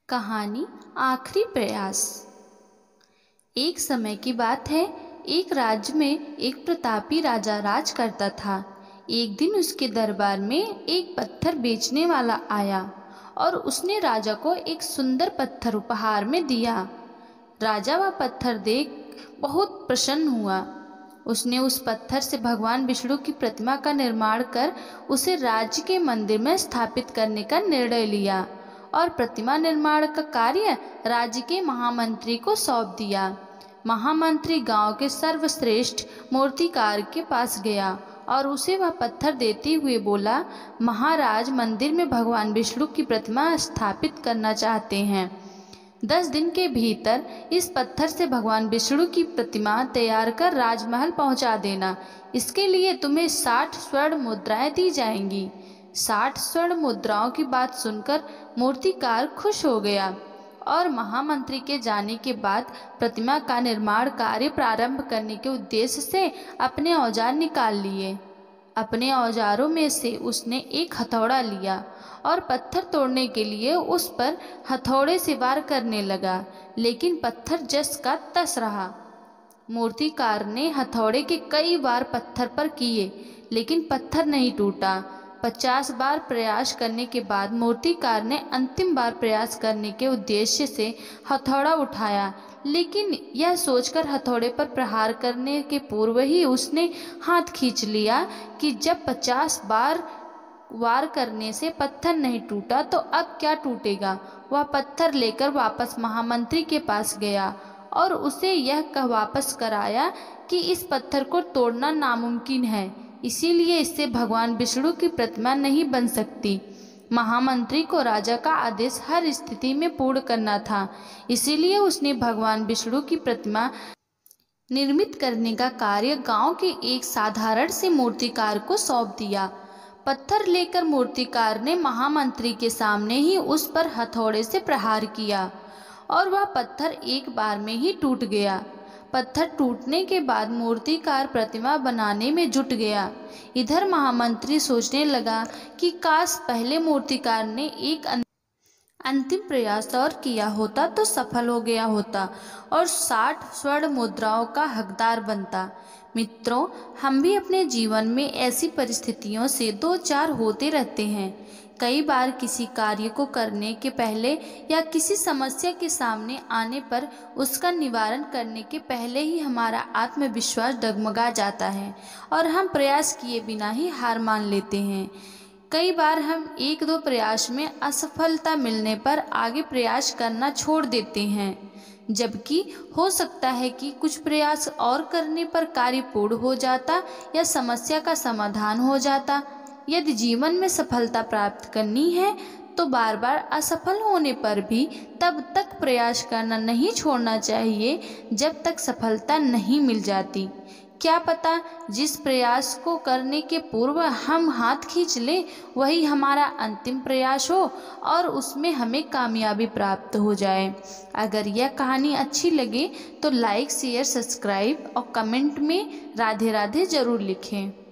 कहानी आखिरी प्रयास। एक समय की बात है, एक राज्य में एक प्रतापी राजा राज करता था। एक दिन उसके दरबार में एक पत्थर बेचने वाला आया और उसने राजा को एक सुंदर पत्थर उपहार में दिया। राजा वह पत्थर देख बहुत प्रसन्न हुआ। उसने उस पत्थर से भगवान विष्णु की प्रतिमा का निर्माण कर उसे राज्य के मंदिर में स्थापित करने का निर्णय लिया और प्रतिमा निर्माण का कार्य राज्य के महामंत्री को सौंप दिया। महामंत्री गांव के सर्वश्रेष्ठ मूर्तिकार के पास गया और उसे वह पत्थर देते हुए बोला, महाराज मंदिर में भगवान विष्णु की प्रतिमा स्थापित करना चाहते हैं। 10 दिन के भीतर इस पत्थर से भगवान विष्णु की प्रतिमा तैयार कर राजमहल पहुंचा देना। इसके लिए तुम्हें 60 स्वर्ण मुद्राएं दी जाएंगी। 60 स्वर्ण मुद्राओं की बात सुनकर मूर्तिकार खुश हो गया और महामंत्री के जाने के बाद प्रतिमा का निर्माण कार्य प्रारंभ करने के उद्देश्य से अपने औजार निकाल लिए। अपने औजारों में से उसने एक हथौड़ा लिया और पत्थर तोड़ने के लिए उस पर हथौड़े से वार करने लगा, लेकिन पत्थर जस का तस रहा। मूर्तिकार ने हथौड़े के कई बार पत्थर पर किए, लेकिन पत्थर नहीं टूटा। 50 बार प्रयास करने के बाद मूर्तिकार ने अंतिम बार प्रयास करने के उद्देश्य से हथौड़ा उठाया, लेकिन यह सोचकर हथौड़े पर प्रहार करने के पूर्व ही उसने हाथ खींच लिया कि जब 50 बार वार करने से पत्थर नहीं टूटा तो अब क्या टूटेगा। वह पत्थर लेकर वापस महामंत्री के पास गया और उसे यह कह वापस कराया कि इस पत्थर को तोड़ना नामुमकिन है, इसीलिए इससे भगवान विष्णु की प्रतिमा नहीं बन सकती। महामंत्री को राजा का आदेश हर स्थिति में पूर्ण करना था, इसीलिए उसने भगवान विष्णु की प्रतिमा निर्मित करने का कार्य गांव के एक साधारण से मूर्तिकार को सौंप दिया। पत्थर लेकर मूर्तिकार ने महामंत्री के सामने ही उस पर हथौड़े से प्रहार किया और वह पत्थर एक बार में ही टूट गया। पत्थर टूटने के बाद मूर्तिकार प्रतिमा बनाने में जुट गया। इधर महामंत्री सोचने लगा कि काश पहले मूर्तिकार ने एक अंतिम प्रयास और किया होता तो सफल हो गया होता और 60 स्वर्ण मुद्राओं का हकदार बनता। मित्रों, हम भी अपने जीवन में ऐसी परिस्थितियों से दो चार होते रहते हैं। कई बार किसी कार्य को करने के पहले या किसी समस्या के सामने आने पर उसका निवारण करने के पहले ही हमारा आत्मविश्वास डगमगा जाता है और हम प्रयास किए बिना ही हार मान लेते हैं। कई बार हम 1-2 प्रयास में असफलता मिलने पर आगे प्रयास करना छोड़ देते हैं, जबकि हो सकता है कि कुछ प्रयास और करने पर कार्य पूर्ण हो जाता या समस्या का समाधान हो जाता। यदि जीवन में सफलता प्राप्त करनी है तो बार बार असफल होने पर भी तब तक प्रयास करना नहीं छोड़ना चाहिए जब तक सफलता नहीं मिल जाती। क्या पता जिस प्रयास को करने के पूर्व हम हाथ खींच लें वही हमारा अंतिम प्रयास हो और उसमें हमें कामयाबी प्राप्त हो जाए। अगर यह कहानी अच्छी लगे तो लाइक, शेयर, सब्सक्राइब और कमेंट में राधे राधे जरूर लिखें।